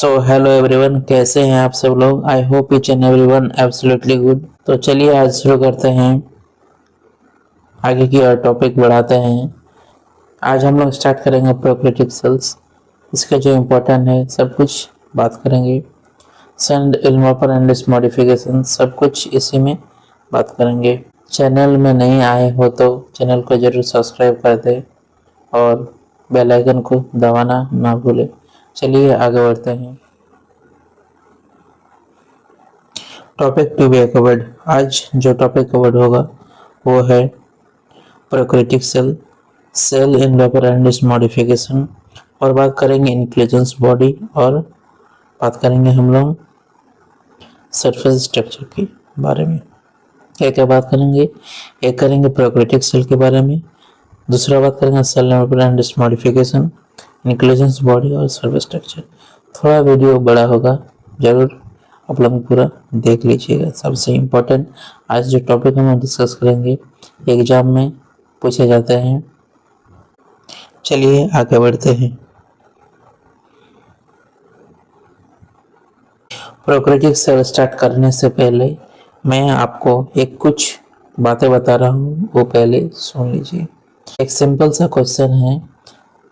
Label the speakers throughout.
Speaker 1: So hello everyone, कैसे हैं आप सब लोग। I hope each and everyone absolutely good. तो चलिए आज शुरू करते हैं, आगे की और टॉपिक बढ़ाते हैं। आज हम लोग स्टार्ट करेंगे प्रोकैरियोटिक सेल्स, इसका जो इम्पोर्टेंट है सब कुछ बात करेंगे। Cell development and its modification, सब कुछ इसी में बात करेंगे। चैनल में नहीं आए हो तो चैनल को जरूर सब्सक्राइब कर दे और बेल आइकन को दबाना ना भूले। चलिए आगे बढ़ते हैं। टॉपिक टू बी कवर्ड, आज जो टॉपिक कवर्ड होगा वो है prokaryotic cell, cell development and its modification, और बात करेंगे इंटेलिजेंस बॉडी, और बात करेंगे हम लोग सरफेस स्ट्रक्चर के बारे में। क्या क्या बात करेंगे, एक करेंगे प्रोकैरियोटिक सेल के बारे में, दूसरा बात करेंगे cell development and its modification, intelligence body और सरफेस स्ट्रक्चर। थोड़ा वीडियो बड़ा होगा, जरूर आप लोग पूरा देख लीजिएगा। सबसे इम्पोर्टेंट आज जो टॉपिक हम डिस्कस करेंगे एग्जाम में पूछे जाते हैं। चलिए आगे बढ़ते हैं। प्रोकैरियोटिक सेल स्टार्ट करने से पहले मैं आपको एक कुछ बातें बता रहा हूँ, वो पहले सुन लीजिए। एक सिंपल सा क्वेश्चन है,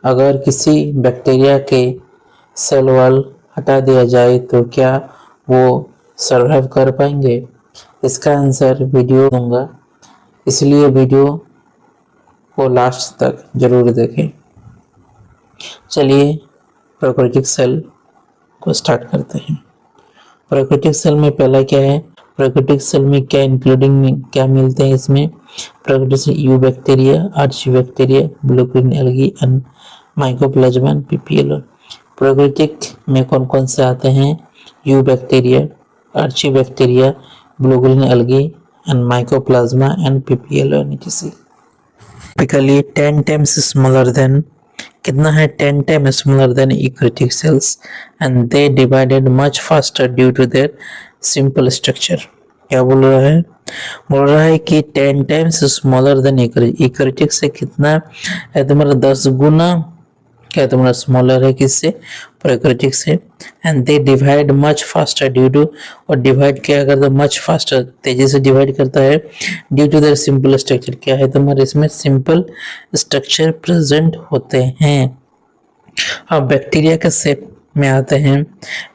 Speaker 1: अगर किसी बैक्टीरिया के सेल वॉल हटा दिया जाए तो क्या वो सर्वाइव कर पाएंगे? इसका आंसर वीडियो दूंगा, इसलिए वीडियो को लास्ट तक जरूर देखें। चलिए प्रोकैरियोटिक सेल को स्टार्ट करते हैं। प्रोकैरियोटिक सेल में पहला क्या है, प्रोकैरियोटिक सेल में क्या इंक्लूडिंग में क्या मिलते हैं इसमें? Prokaryotic cell eubacteria, archaebacteria, blue green algae and mycoplasma and PPL. Prokaryotic में कौन कौन से आते हैं? Eubacteria, archaebacteria, blue green algae and mycoplasma and PPL. Typically 10 times smaller than, कितना है? 10 times smaller than eukaryotic cells and they divided much faster due to their simple structure. क्या बोल रहा है? बोल रहा है कि 10 टाइम्स स्मॉलर देन यूकैरियोटिक से कितना है तुम्हारा? 10 गुना क्या तुम्हारा स्मॉलर है किससे? प्रोकैरियोटिक से। And they divide much faster due to, और डिवाइड क्या करता है? मच फास्टर, तेजी से डिवाइड करता है। Due to their simple structure, क्या है तुम्हारे इसमें? सिंपल स्ट्रक्चर प्रेजेंट होते हैं। अब बैक्टीरिया के शेप में आते हैं।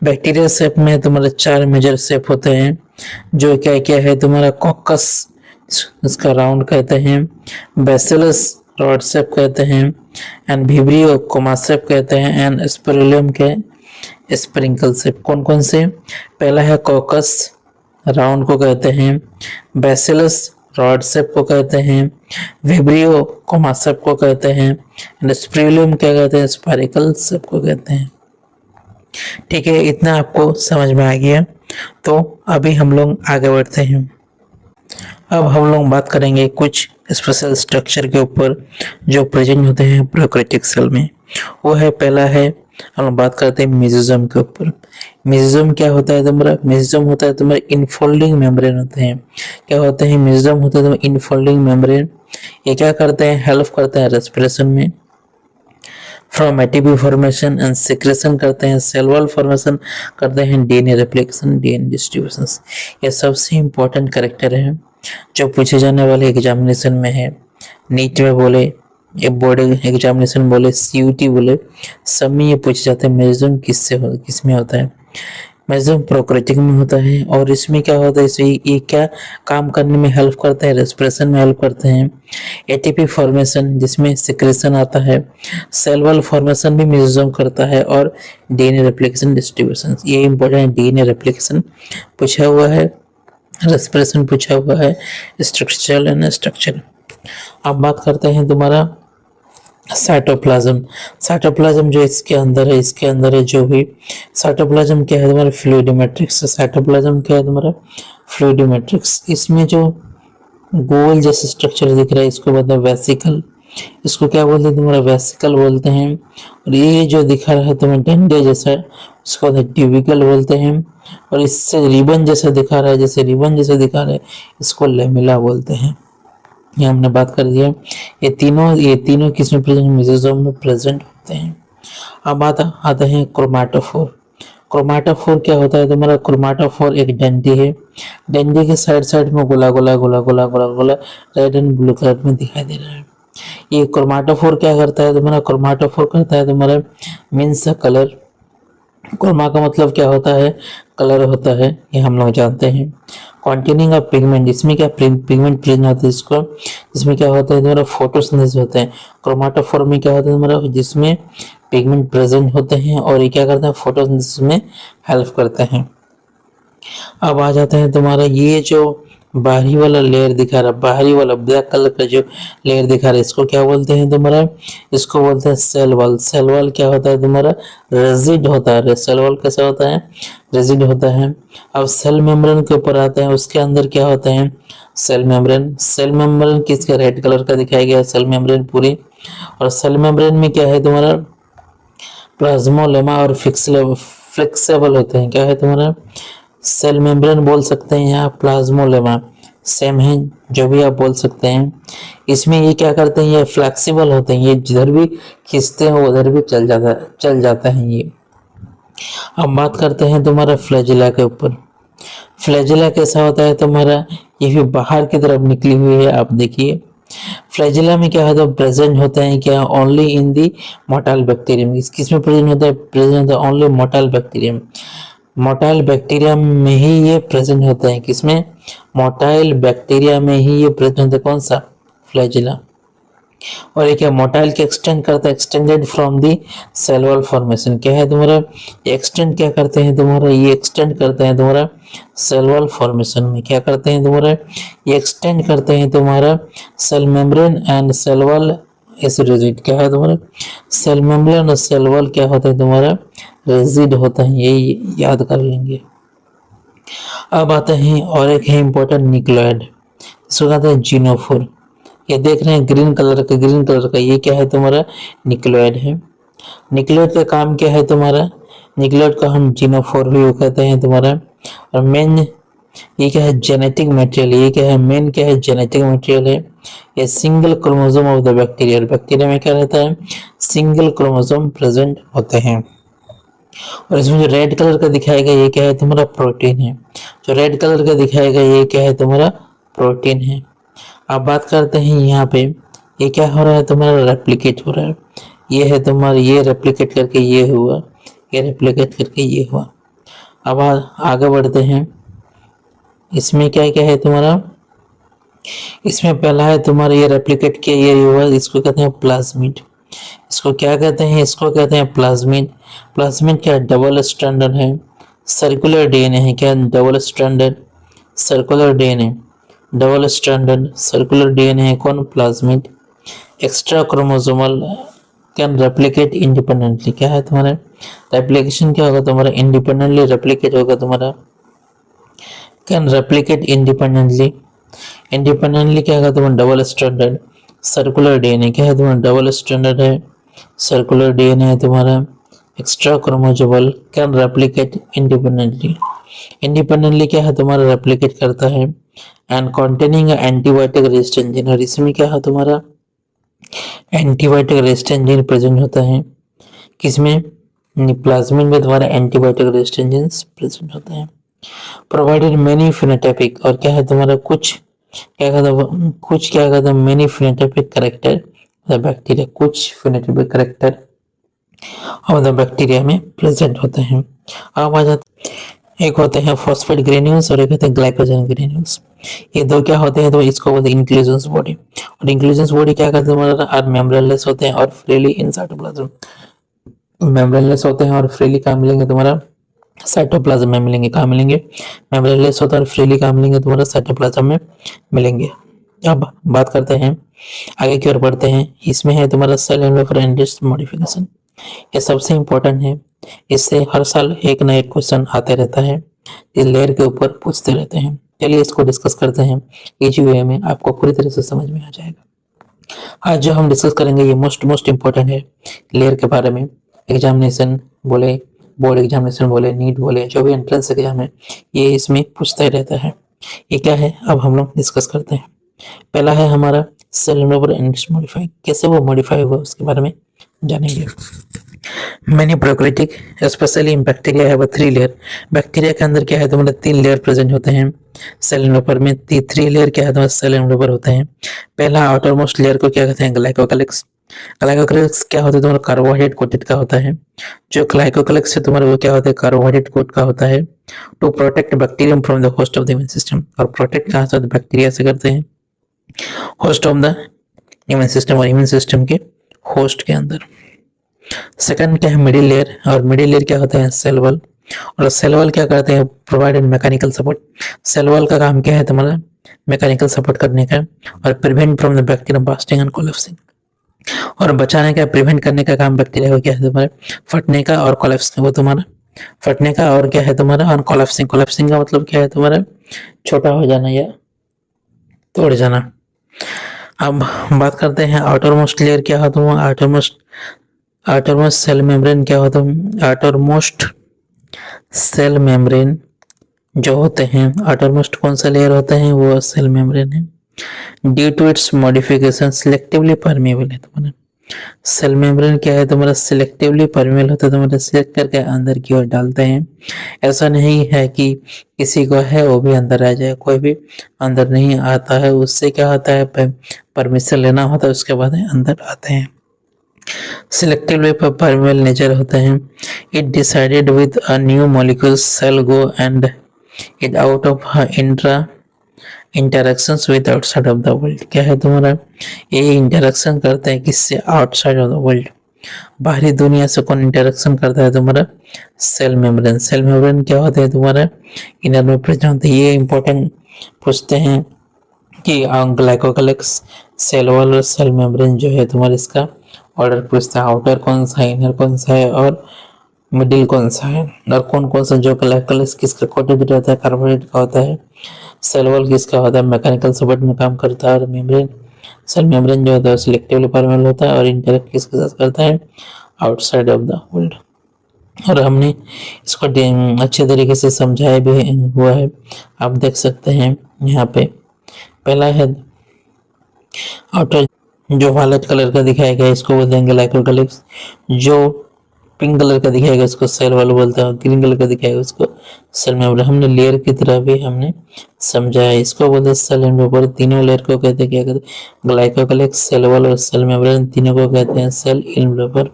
Speaker 1: बैक्टीरिया शेप में तुम्हारे 4 मेजर शेप होते हैं, जो क्या क्या है तुम्हारा? कॉकस, इसका राउंड कहते हैं, बैसिलस रॉड शेप कहते हैं, एंड विब्रियो कोमा शेप कहते हैं, एंड स्पोरेलियम के स्प्रिंकल शेप। कौन कौन से? पहला है कॉकस, राउंड को कहते हैं, बैसिलस रॉड शेप को कहते हैं, विब्रियो कोमा शेप को कहते हैं, एंड स्पोरेलियम क्या कहते हैं? स्पाइरिकल शेप को कहते हैं। ठीक है, इतना आपको समझ में आ गया। तो अभी हम लोग आगे बढ़ते हैं। अब हम लोग बात करेंगे कुछ स्पेशल स्ट्रक्चर के ऊपर जो प्रेजेंट होते हैं प्रोकैरियोटिक सेल में। वो है, पहला है हम लोग बात करते हैं मेसोसोम के ऊपर। मेसोसोम क्या होता है तुम्हारा? मेसोसोम होता है तुम्हारे इनफोल्डिंग मेम्ब्रेन होते हैं। क्या होते हैं? मेसोसोम होते हैं तुम्हारे इनफोल्डिंग मेम्ब्रेन। ये क्या करते हैं? हेल्प करते हैं रेस्पिरेशन में, from ATP formation and secretion करते हैं, सेल वॉल फॉर्मेशन करते हैं, डीएनए रेप्लिकेशन, डीएनए डिस्ट्रीब्यूशन। ये सबसे इंपॉर्टेंट कैरेक्टर है जो पूछे जाने वाले एग्जामिनेशन में है। नीट में बोले, ये बोर्ड एग्जामिनेशन बोले, सीयूटी बोले, सब में ये पूछे जाते हैं मेसोसोम किस में होता है? मेसोसोम प्रोकैरियोटिक में होता है। और इसमें क्या होता है? इसमें ये क्या काम करने में हेल्प करते हैं? रेस्पिरेशन में हेल्प करते हैं, एटीपी फॉर्मेशन जिसमें सिक्रेशन आता है, सेल वॉल फॉर्मेशन भी मेसोसोम करता है, और डीएनए रेप्लिकेशन, डिस्ट्रीब्यूशन। ये इंपॉर्टेंट है। डीएनए रेप्लिकेशन पूछा हुआ है, रेस्पिरेशन पूछा हुआ है, स्ट्रक्चरल एंड स्ट्रक्चर। अब बात करते हैं तुम्हारा साइटोप्लाज्म। साइटोप्लाज्म जो इसके अंदर है, इसके अंदर है जो भी साइटोप्लाज्म क्या है तुम्हारा? Fluid matrix. साइटोप्लाज्म क्या है तुम्हारा? Fluid matrix. इसमें जो गोल जैसे स्ट्रक्चर दिख रहा है इसको बोलते हैं वेसिकल। इसको क्या बोलते हैं तुम्हारा? वेसिकल बोलते हैं। और ये जो दिखा रहा है तुम्हें डंडे जैसा, इसको ट्यूबिकल बोलते हैं। और इससे रिबन जैसा दिखा रहा है, जैसे रिबन जैसा दिखा रहा है, इसको लेमिला बोलते हैं। ये हमने बात कर दिया। ये तीनों किसमें प्रेजेंट? मेसोसोम में प्रेजेंट होते हैं। अब आता है क्रोमैटोफोर। क्रोमाटोफोर क्या होता है तुम्हारा? क्रोमाटोफोर एक डंडी है, डंडी के साइड साइड में गोला गोला गोला गोला गोला गोला रेड एंड ब्लू कलर में दिखाई दे रहा है। ये क्रोमाटोफोर क्या करता है तुम्हारा? क्रोमाटोफोर करता है तुम्हारा मीन्स कलर। क्रोमा का मतलब क्या होता है? कलर होता है, ये हम लोग जानते हैं। कॉन्टेनिंग ऑफ पिगमेंट, इसमें क्या पिगमेंट प्रेजेंट होता है इसको, इसमें क्या होता है तुम्हारा? फोटोसिंथेसिस होता है। क्रोमाटोफोर में क्या होता है तुम्हारा? जिसमें पिगमेंट प्रेजेंट होते हैं और ये क्या करते हैं? फोटोसिंथेसिस में हेल्प करते हैं। अब आ जाते हैं तुम्हारा ये जो बाहरी वाला लेयर दिखा रहा है, बाहरी वाला ब्लैक कलर का जो लेयर दिखा रहा है, इसको क्या बोलते हैं तुम्हारा? इसको बोलते हैं सेल वॉल। सेल वॉल क्या होता है तुम्हारा? रेजिड होता है। सेल वॉल कैसा होता है? रेजिड होता है। अब सेल मेम्ब्रेन के ऊपर आते हैं, उसके अंदर क्या होता है? Cell membrane. सेल मेम्ब्रेन किसका? रेड कलर का दिखाया गया है सेल मेम्ब्रेन पूरी। और सेल मेम्ब्रेन में क्या है तुम्हारा? प्लाज्मोलेमा और फ्लेक्सिबल होते हैं। क्या है तुम्हारा? सेल मेम्ब्रेन बोल सकते हैं या प्लाज्मोलेमा, सेम है, जो भी आप बोल सकते हैं। इसमें ये क्या करते हैं? ये फ्लेक्सिबल होते हैं, ये जिधर भी खींचते हैं उधर भी चल जाता है ये। अब बात करते हैं तुम्हारा फ्लैजिला के ऊपर। फ्लैजिला कैसा होता है तुम्हारा? ये भी बाहर की तरफ निकली हुई है, आप देखिए। फ्लैजिला में क्या होता है? प्रेजेंट होता है क्या? Only in the motile bacterium. किसमें प्रेजेंट होता है? प्रेजेंट होता है only motile bacterium. Motile bacteria में ही ये प्रेजेंट होता है। किसमें? मोटाइल बैक्टीरिया में ही ये प्रेजेंट होता है। कौन सा? फ्लैजिला। और ये क्या मोटाइल के एक्सटेंड करता है? Extended from the cell wall formation. क्या है तुम्हारा? एक्सटेंड क्या करते हैं तुम्हारा? ये एक्सटेंड करते हैं तुम्हारा सेल वॉल फॉर्मेशन में। क्या करते हैं तुम्हारा? ये एक्सटेंड करते हैं तुम्हारा cell membrane and cell wall is rigid. क्या है तुम्हारा? सेल मेम्ब्रेन और सेल वॉल क्या होता है तुम्हारा? रिजिड होता है, यही याद कर लेंगे। अब आते हैं और एक है इंपॉर्टेंट न्यूक्लियोइड, इसको कहते हैं जिनोफोर। ये देख रहे हैं ग्रीन कलर का, ये क्या है तुम्हारा? न्यूक्लियोइड है। न्यूक्लियोइड का काम क्या है तुम्हारा? न्यूक्लियोइड को हम जिनोफोर भी कहते हैं तुम्हारा। और मेन ये क्या है? Genetic material. ये क्या है? मेन क्या है? जेनेटिक मटेरियल है। ये single chromosome of the bacteria. Bacteria में क्या रहता है? सिंगल क्रोमोसोम प्रेजेंट होते हैं। और इसमें जो रेड कलर का दिखाएगा ये क्या है तुम्हारा? प्रोटीन है। जो रेड कलर का दिखाएगा ये क्या है तुम्हारा? प्रोटीन है। अब बात करते हैं यहाँ पे ये क्या हो रहा है तुम्हारा? रेप्लिकेट हो रहा है। ये है तुम्हारा, ये रेप्लिकेट करके ये हुआ, ये रेप्लिकेट करके ये हुआ। अब आगे बढ़ते हैं। इसमें क्या क्या है तुम्हारा? इसमें पहला है तुम्हारा ये रेप्लिकेट किया ये हुआ, इसको कहते हैं प्लाज्मिड। इसको क्या कहते हैं? इसको कहते हैं प्लाज्मिड। प्लाज्मिड क्या? डबल स्ट्रैंडेड है, सर्कुलर डीएनए है। क्या? Double stranded circular DNA, double stranded circular DNA है। कौन? Plasmid. Extra chromosomal, can replicate independently. क्या है तुम्हारा? रेप्लिकेशन क्या होगा तुम्हारा? इंडिपेंडेंटली रेप्लिकेट होगा तुम्हारा। कैन रेप्लिकेट इंडिपेंडेंटली, इंडिपेंडेंटली क्या होगा तुम्हारा? Double stranded circular DNA. क्या है तुम्हारा? डबल स्ट्रैंडेड है, सर्कुलर डीएनए है तुम्हारा। Extra chromosomal, can replicate independently, independently क्या है तुम्हारा? रेप्लिकेट करता है। And containing antibiotic resistant gene, और इसमें क्या है तुम्हारा? एंटीबायोटिक रेजिस्टेंट जीन प्रेजेंट होता है। किसमें? प्लाज्मिड में तुम्हारा एंटीबायोटिक रेजिस्टेंट जीन प्रेजेंट होता है। प्रोवाइडेड मेनी फिनोटाइपिक, और क्या है तुम्हारा? कुछ क्या कहता है? Many phenotypic character the bacteria, कुछ phenotypic character of the bacteria में प्रेजेंट होते हैं। अब आ जाते, एक होते हैं फॉस्फेट ग्रेन्यूल्स और एक होते हैं ग्लाइकोजन ग्रेन्यूल्स। ये दो क्या होते हैं? तो इसको बोलते हैं इंक्लूजन बॉडी। और इंक्लूजन बॉडी क्या करते हैं तुम्हारा? और मेम्ब्रेनलेस होते हैं और फ्रीली इन साइटोप्लाज्म, मेम्ब्रेनलेस होते हैं और फ्रीली कहाँ मिलेंगे तुम्हारा? साइटोप्लाज्म में मिलेंगे। कहाँ मिलेंगे? मेम्ब्रेनलेस होता है और फ्रीली कहाँ मिलेंगे तुम्हारा? साइटोप्लाज्म में मिलेंगे। अब बात करते हैं, आगे की ओर बढ़ते हैं। इसमें है तुम्हारा सेल एनवेलोप मॉडिफिकेशन, ये सबसे इंपॉर्टेंट है। इससे हर साल एक ना एक क्वेश्चन आते रहता है, इस लेयर के ऊपर पूछते रहते हैं। चलिए इसको डिस्कस करते हैं, इजी वे में आपको पूरी तरह से समझ में आ जाएगा। आज जो हम डिस्कस करेंगे ये मोस्ट इंपॉर्टेंट है लेयर के बारे में। एग्जामिनेशन बोले, बोर्ड एग्जामिनेशन बोले, नीट बोले, जो भी एंट्रेंस एग्जाम है ये इसमें पूछता ही रहता है। ये क्या है अब हम लोग डिस्कस करते हैं। पहला है हमारा सेल एनवेलोप एंड मॉडिफाई, कैसे वो मॉडिफाई हुआ उसके बारे में जानेंगे। मैनी प्रोकैरियोटिक स्पेशली बैक्टीरिया है वो 3 लेयर। बैक्टीरिया के अंदर क्या है तुम्हारे 3 लेयर प्रेजेंट होते हैं। सेल एनवेलोपर में 3 लेयर क्या है तुम्हारे सेल एनवेलोपर होते हैं। पहला आउटर मोस्ट लेयर को क्या कहते हैं ग्लाइकोकैलिक्स। ग्लाइकोकैलिक्स क्या होता है तुम्हारा कार्बोहाइड्रेट कोटेड का होता है। जो ग्लाइकोकैलिक्स है तुम्हारा वो क्या होता है कार्बोहाइड्रेट कोट का होता है। To protect bacterium from the host of the immune system. और प्रोटेक्ट कहाँ से बैक्टीरिया से करते हैं host of the immune system और इम्यून सिस्टम के होस्ट के अंदर। सेकंड क्या है मिडिल लेयर। और मिडिल लेयर क्या होता है सेल वॉल। और सेल वॉल क्या करते हैं provided mechanical support. Cell wall का काम क्या है तुम्हारा मैकेनिकल सपोर्ट करने का और prevent from the bacterium basting and collapsing. और बचाने का प्रिवेंट करने का काम बैक्टीरिया को क्या है तुम्हारे फटने का और कोलेप्सिंग। वो तुम्हारा फटने का और क्या है तुम्हारा और कोलेप्सिंग। कोलेप्सिंग का मतलब क्या है तुम्हारा छोटा हो जाना या तोड़ जाना। अब बात करते हैं आउटर मोस्ट लेयर क्या होता है। आउटर मोस्ट सेल मेम्ब्रेन क्या होता है। आउटर मोस्ट सेल मेम्ब्रेन जो होते हैं आउटर मोस्ट कौन सा लेयर होता है वो सेल मेम्ब्रेन है। Due to its modification selectively permeable है तुम्हारा। सेल मेम्ब्रेन क्या है तुम्हारा सिलेक्टिवली परमेबल होता है तुम्हारा सिलेक्ट करके अंदर की ओर डालते हैं। ऐसा नहीं है कि किसी को है वो भी अंदर आ जाए। कोई भी अंदर नहीं आता है उससे क्या होता है परमिशन लेना होता है उसके बाद अंदर आते हैं। सिलेक्टिवली परमेबल नेचर होता है। It decided with a new molecule cell go and it out of intra interactions with outside of the world. क्या है तुम्हारा ये इंटरेक्शन करते हैं किससे आउटसाइड ऑफ द वर्ल्ड। बाहरी दुनिया से कौन इंटरेक्शन करता है तुम्हारा सेल मेम्ब्रेन। सेल मेम्ब्रेन क्या होता है तुम्हारा इनर में प्रेजेंट होते हैं। ये इंपॉर्टेंट पूछते हैं कि ग्लाइकोकैलिक्स सेल वॉल और सेल मेम्ब्रेन जो है तुम्हारा इसका ऑर्डर पूछता है। आउटर कौन सा है इनर कौन सा है और मिडिल कौन सा है और कौन कौन सा जो ग्लाइकोकैलिक्स किसका कोटेड रहता है कार्बोहाइड्रेट का होता है। सेल वॉल किसका होता है मैकेनिकल सपोर्ट में काम करता है। और मेम्ब्रेन सेल मेम्ब्रेन जो होता है सिलेक्टिवली परमेबल होता है और इंटरेक्ट किसके साथ करता है आउटसाइड ऑफ द वर्ल्ड। और हमने इसको अच्छे तरीके से समझाया भी हुआ है आप देख सकते हैं यहाँ पे। पहला है आउटर जो वायलेट कलर का दिखाया गया इसको बोलते हैं ग्लाइकोकैलिक्स। जो पिंक कलर का दिखाएगा उसको सेल वॉल बोलते हैं और ग्रीन कलर का दिखाएगा उसको सेल मेम्ब्रेन। हमने लेयर की तरह भी हमने समझाया इसको बोलते हैं सेल एनवेलोपर। तीनों लेयर को कहते हैं क्या कहते हैं ग्लाइकोकैलिक्स सेल वॉल और सेल मेम्ब्रेन तीनों को कहते हैं सेल एनवेलोपर।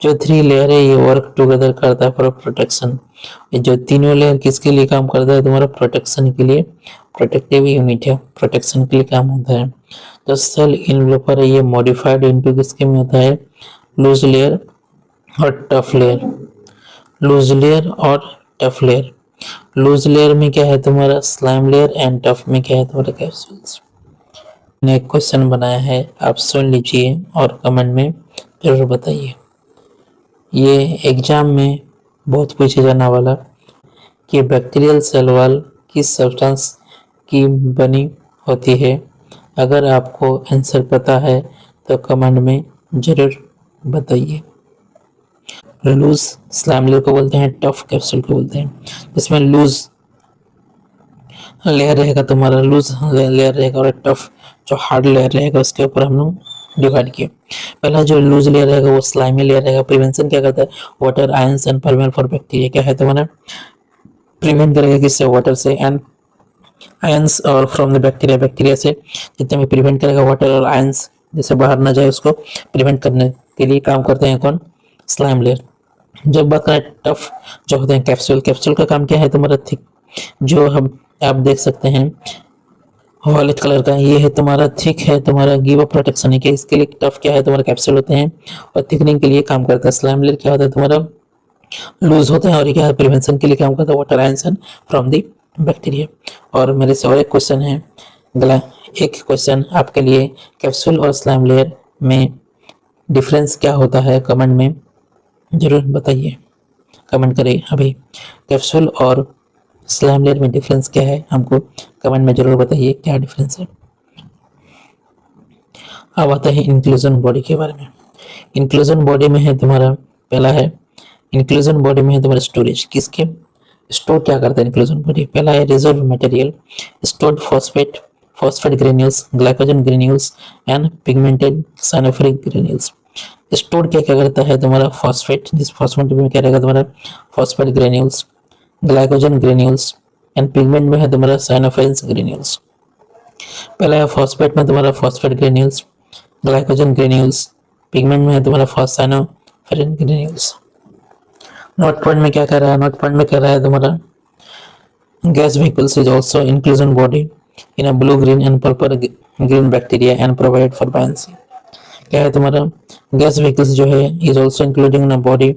Speaker 1: जो 3 लेयर है ये वर्क टुगेदर करता है फॉर प्रोटेक्शन। जो तीनों लेयर किसके लिए काम करता है तुम्हारा प्रोटेक्शन के लिए। प्रोटेक्टिव यूनिट है प्रोटेक्शन के लिए काम होता है। जो सेल एनवेलोपर है ये मॉडिफाइड इनटू किसके में होता है लूज लेयर और टफ लेयर। लूज लेयर और टफ लेयर। लूज लेयर में क्या है तुम्हारा स्लाइम लेयर एंड टफ में क्या है तुम्हारा कैप्सूल्स। मैंने एक क्वेश्चन बनाया है आप सुन लीजिए और कमेंट में जरूर बताइए। ये एग्जाम में बहुत पूछे जाने वाला कि बैक्टीरियल सेल वॉल किस सब्सटेंस की बनी होती है। अगर आपको आंसर पता है तो कमेंट में जरूर बताइए। लूज स्लाइम लेयर को बोलते हैं टफ कैप्सूल को बोलते हैं। जिसमें लूज लेयर रहेगा तुम्हारा लूज लेयर रहेगा और टफ जो हार्ड लेयर रहेगा उसके ऊपर हम लोग डिवाइड किए। पहला जो लूज लेयर रहेगा वो स्लाइमी लेयर रहेगा। प्रिवेंशन क्या करता है water ions and permeable for bacteria. क्या है तुम्हारा प्रिवेंट करेगा किससे वाटर से एंड आयंस और फ्रॉम द बैक्टीरिया। बैक्टीरिया से जितने भी प्रिवेंट करेगा वाटर और आयंस जैसे बाहर ना जाए उसको प्रिवेंट करने के लिए काम करते हैं कौन स्लाइम लेयर। जब बात करें टफ जो होते हैं कैप्सूल। कैप्सूल का काम क्या है तुम्हारा थिक जो हम आप देख सकते हैं वायलेट कलर का ये है तुम्हारा थिक है तुम्हारा गिव अ प्रोटेक्शन है कि इसके लिए टफ क्या है तुम्हारा कैप्सूल होते हैं और थिकनिंग के लिए काम करता है। स्लाइम लेयर क्या होता है तुम्हारा लूज होता है और ये क्या है प्रिवेंशन के लिए काम करता है water ions from the bacteria. और मेरे से और एक क्वेश्चन है एक क्वेश्चन आपके लिए कैप्सूल और स्लाइम लेयर में डिफरेंस क्या होता है कमेंट में जरूर बताइए। कमेंट करें अभी कैप्सूल और स्लाइम लेयर में डिफरेंस क्या है हमको कमेंट में जरूर बताइए क्या डिफरेंस है। अब आता है इंक्लूजन बॉडी के बारे में। इंक्लूजन बॉडी में है तुम्हारा पहला है इंक्लूजन बॉडी में है तुम्हारा स्टोरेज किसके स्टोर क्या करता है इंक्लूजन बॉडी। पहला है reserve material stored phosphate granules glycogen granules and pigmented cyanophilic granules. Store क्या क्या करता है तुम्हारा फॉस्फेट, जिस फॉस्फेट में क्या रहेगा तुम्हारा phosphate granules, glycogen granules and pigment में है तुम्हारा साइनोफिल्स ग्रेन्यूल्स। पहला है फॉस्फेट में तुम्हारा phosphate granules, glycogen granules, pigment में है तुम्हारा साइनोफिलिन ग्रेन्यूल्स। नोट पॉइंट में क्या कर रहा है, नोट पॉइंट में कह रहा है तुम्हारा gas vehicles is also inclusion body in a blue green and purple green bacteria and provided for buoyancy। क्या है तुम्हारा गैस व्हीकल्स जो है is also including in body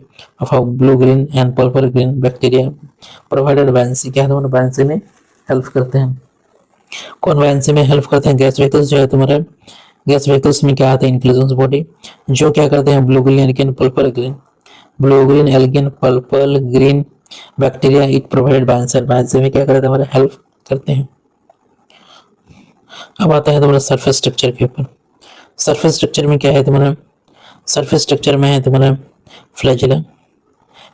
Speaker 1: of a blue green and purple green bacteria provided buoyancy। क्या है तुम्हारा buoyancy में help करते हैं। कौन buoyancy में हेल्प करते हैं, गैस व्हीकल्स जो है तुम्हारा। गैस व्हीकल्स में क्या आता है, इंक्लूजन बॉडी, जो क्या करते हैं blue green algae purple green, blue green algae purple green bacteria it provided buoyancy में क्या करते हैं हमारे हेल्प करते हैं। अब आता है तुम्हारा सरफेस स्ट्रक्चर के ऊपर। सरफेस स्ट्रक्चर में क्या है तुम्हारा, सरफेस स्ट्रक्चर में है तुम्हारा फ्लैजिला।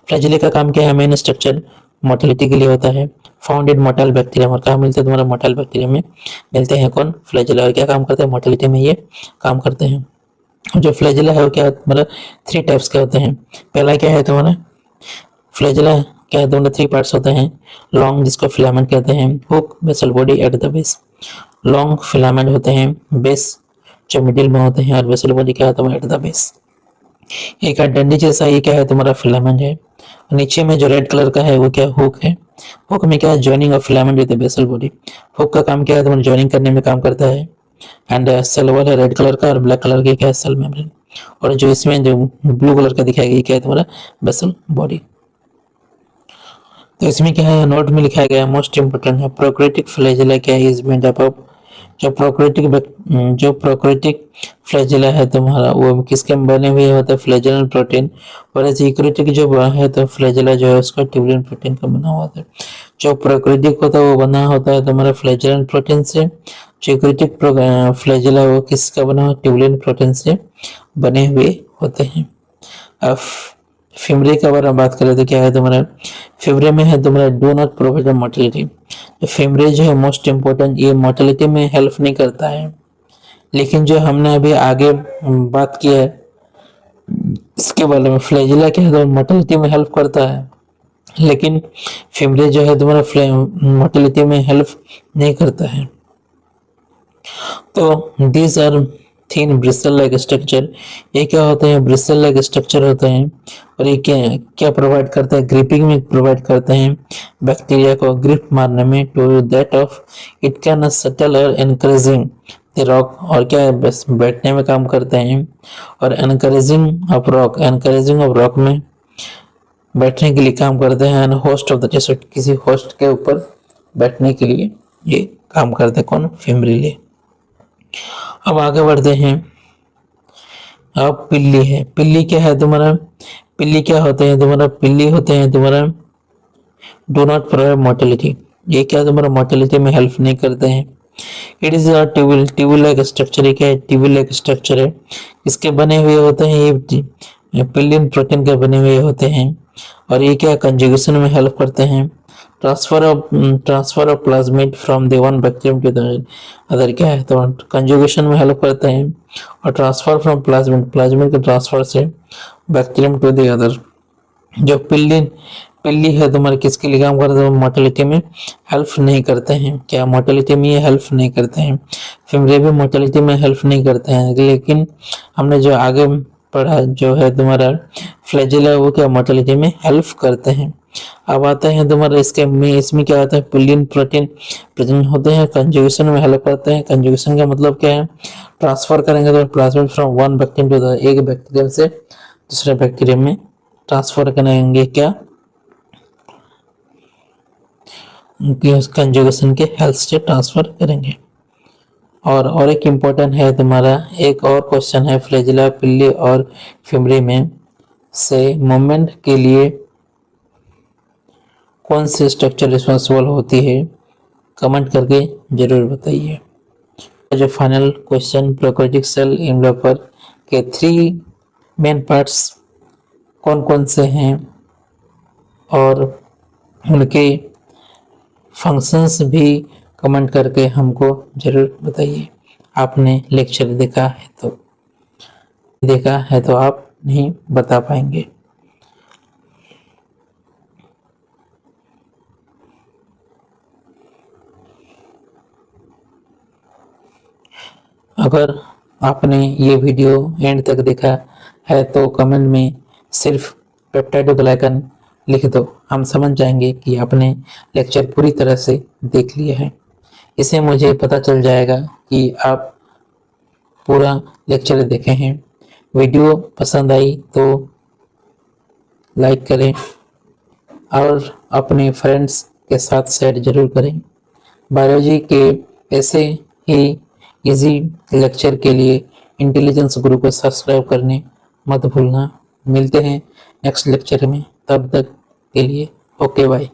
Speaker 1: फ्लैजिला का काम क्या है, मेन स्ट्रक्चर मोटिलिटी के लिए होता है। फाउंड इन मोटाइल बैक्टीरिया, और कहाँ मिलते हैं तुम्हारा मोटाइल बैक्टीरिया में मिलते हैं कौन, फ्लैजिला। और क्या काम करते हैं, मोटिलिटी में ये काम करते हैं। जो फ्लैजिला है वो क्या तुम्हारा 3 टाइप्स के होते हैं। पहला क्या है तुम्हारा फ्लैजिला क्या है तुम्हारा 3 पार्ट्स होते हैं। लॉन्ग जिसको फिलामेंट कहते हैं, hook, basal body at the base. Long filament होते हैं, बेस जो मिडिल में होते हैं, और बेसल बॉडी क्या है तुम्हारा एट द बेस। एक डंडी जैसा ये क्या है तुम्हारा फिलामेंट है। नीचे में जो रेड कलर का है वो क्या हुक है। हुक में क्या है joining of filament with basal body. Hook का काम क्या है तुम्हारा ज्वाइनिंग करने में काम करता है। एंड सेल वॉल है रेड कलर का, और ब्लैक कलर के क्या है सेल मेम्ब्रेन। और जो इसमें जो ब्लू कलर का दिखाया गया क्या है तुम्हारा बेसल बॉडी। तो इसमें क्या है नोट में लिखा गया मोस्ट इंपोर्टेंट है प्रोकैरियोटिक फ्लैजिला क्या है, इज मेड अप ऑफ। जो प्रोकैरियोटिक फ्लैजिला है तुम्हारा वो किसके बने हुए होते हैं, फ्लैजिलन प्रोटीन। और यूकैरियोटिक जो है तो फ्लैजिला जो है उसका ट्यूबुलिन प्रोटीन का बना हुआ होता है। जो प्रोकैरियोटिक होता है वो बना होता है तुम्हारा फ्लैजिलन प्रोटीन से। जो यूकैरियोटिक फ्लैजिला वो किसका बना हुआ, ट्यूबुलिन प्रोटीन से बने हुए होते हैं। अब फिमरे के बारे में बात करें तो क्या है तुम्हारा फिमरे में है तुम्हारा डू नॉट प्रोवाइड मोटिलिटी। फिमरे जो है मोस्ट इंपोर्टेंट, ये मोटिलिटी में हेल्प नहीं करता है। लेकिन जो हमने अभी आगे बात की है इसके बारे में फ्लैजिला क्या है तो मोटिलिटी में हेल्प करता है, लेकिन फिमरे जो है तुम्हारा मोटिलिटी में हेल्प नहीं करता है। तो these are thin bristle like structure, ये क्या होते हैं ब्रिस्टल लाइक स्ट्रक्चर होते हैं। और ये क्या क्या प्रोवाइड करते हैं, ग्रिपिंग में प्रोवाइड करते हैं बैक्टीरिया को ग्रिप मारने में। To that of it can settle और एनकरेजिंग द रॉक, और क्या है बस बैठने में काम करते हैं। और एनकरेजिंग ऑफ रॉक में बैठने के लिए काम करते हैं। And host of the tissue, किसी होस्ट के ऊपर बैठने के लिए ये काम करते हैं कौन, फिमरिले। अब आगे बढ़ते हैं। अब पिल्ली है, पिल्ली क्या है तुम्हारा, पिल्ली क्या होते हैं तुम्हारा, पिल्ली होते हैं तुम्हारा डो नॉट प्रोवाइड मोटिलिटी, ये क्या तुम्हारा मोटिलिटी में हेल्प नहीं करते हैं। It is a tubule like structure, क्या है ट्यूबुल लाइक स्ट्रक्चर है। इसके बने हुए होते हैं ये पिलियन प्रोटीन के बने हुए होते हैं। और ये क्या कंजुगेशन में हेल्प करते हैं। Transfer of plasmid from the one bacterium to the other, क्या है तो कंजुगेशन में हेल्प करते हैं। और ट्रांसफर फ्रॉम प्लाज्मिड के ट्रांसफर से बैक्टीरियम टू द अदर। जो पिल्ली है तुम्हारे किसके लिए काम करते हैं, मोटिलिटी में हेल्प नहीं करते हैं। क्या मोटिलिटी में ये हेल्प नहीं करते हैं। फिमरे भी मोटिलिटी में हेल्प नहीं करते हैं, लेकिन हमने जो आगे पढ़ा जो है तुम्हारा फ्लैजिला वो क्या मोटिलिटी में हेल्प करते हैं। अब आता है तुम्हारा इसमें क्या होता है पिलियन प्रोटीन प्रेजेंट होते हैं, कंजुगेशन में हेल्प करते हैं। कंजुगेशन का मतलब क्या है, ट्रांसफर करेंगे तो plasmid from one bacterium to एक बैक्टीरियम से दूसरे बैक्टीरियम में ट्रांसफर करेंगे, क्या कंजुगेशन के हेल्प से ट्रांसफर करेंगे। और एक इम्पोर्टेंट है तुम्हारा एक और क्वेश्चन है फ्लैजिला, पिल्ली और फिमरे में से मूवमेंट के लिए कौन सी स्ट्रक्चर रिस्पॉन्सिबल होती है, कमेंट करके जरूर बताइए। जो फाइनल क्वेश्चन प्रोकैरियोटिक सेल इनवेलपर के 3 मेन पार्ट्स कौन कौन से हैं और उनके फंक्शंस भी कमेंट करके हमको जरूर बताइए। आपने लेक्चर देखा है तो देखा है तो आप नहीं बता पाएंगे। अगर आपने ये वीडियो एंड तक देखा है तो कमेंट में सिर्फ पेप्टाइडोग्लाइकन लिख दो, हम समझ जाएंगे कि आपने लेक्चर पूरी तरह से देख लिया है। इससे मुझे पता चल जाएगा कि आप पूरा लेक्चर देखे हैं। वीडियो पसंद आई तो लाइक करें और अपने फ्रेंड्स के साथ शेयर जरूर करें। बायोलॉजी के ऐसे ही इजी लेक्चर के लिए इंटेलिजेंस गुरु को सब्सक्राइब करने मत भूलना। मिलते हैं नेक्स्ट लेक्चर में, तब तक के लिए ओके बाय।